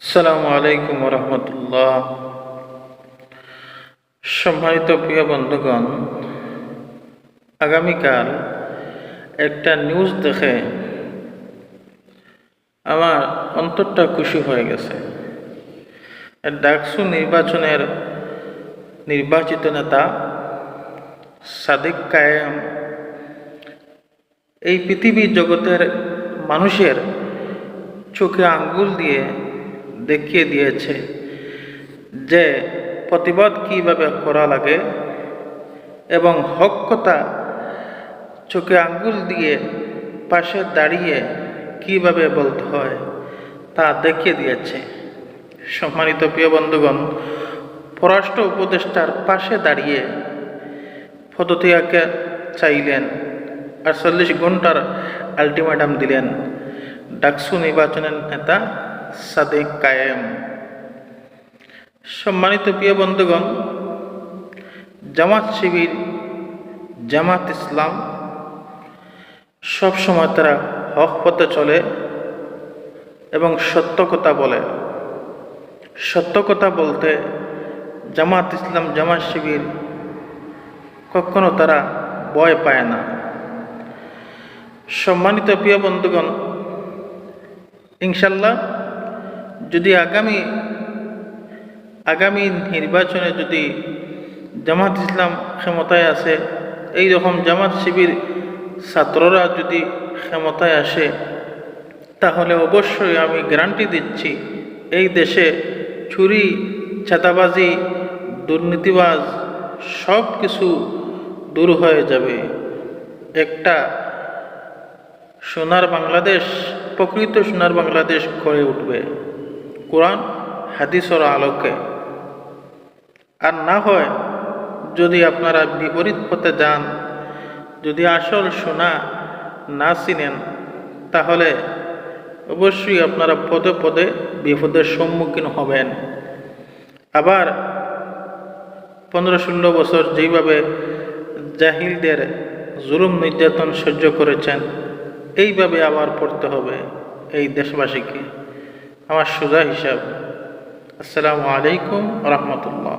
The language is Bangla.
আসসালামু আলাইকুম রহমতুল্লাহ। সম্মানিত প্রিয় বন্ধুগণ, আগামীকাল একটা নিউজ দেখে আমার অন্তরটা খুশি হয়ে গেছে। ডাকসু নির্বাচনের নির্বাচিত নেতা সাদিক কায়েম এই পৃথিবী জগতের মানুষের চোখে আঙ্গুল দিয়ে দেখিয়ে দিয়েছে যে প্রতিবাদ কিভাবে করা লাগে এবং হক কথা চোখে আঙ্গুল দিয়ে পাশে দাঁড়িয়ে কিভাবে বলতে হয় তা দেখিয়ে দিয়েছে। সম্মানিত প্রিয় বন্ধুগণ, পররাষ্ট্র উপদেষ্টার পাশে দাঁড়িয়ে পদত্যাগ চাইলেন, 48 ঘন্টার আলটিমেটাম দিলেন ডাকসু নির্বাচনের নেতা সাদিক কায়েম। সম্মানিত প্রিয় বন্ধুগণ, জামাত শিবির, জামাত ইসলাম সবসময় তারা হক পথে চলে এবং সত্য কথা বলে। সত্য কথা বলতে জামাত ইসলাম, জামাত শিবির কখনো তারা ভয় পায় না। সম্মানিত প্রিয় বন্ধুগণ, ইনশাল্লাহ যদি আগামী নির্বাচনে যদি জামাত ইসলাম ক্ষমতায় আসে, এই রকম জামাত শিবির ছাত্ররা যদি ক্ষমতায় আসে, তাহলে অবশ্যই আমি গ্যারান্টি দিচ্ছি এই দেশে চুরি, চাঁদাবাজি, দুর্নীতিবাজ সব কিছু দূর হয়ে যাবে। একটা সোনার বাংলাদেশ, প্রকৃত সোনার বাংলাদেশ গড়ে উঠবে কোরআন হাদিসের আলোকে। আর না হয় যদি আপনারা বিপরীত পথে যান, যদি আসল সোনা না চিনেন, তাহলে অবশ্যই আপনারা পদে পদে বিপদের সম্মুখীন হবেন। আবার 15-16 বছর যেইভাবে জাহিলদের জুলুম নির্যাতন সহ্য করেছেন, এইভাবে আবার পড়তে হবে এই দেশবাসীকে। আমার সোজা হিসাব। আসসালামু আলাইকুম রহমতুল্লাহ।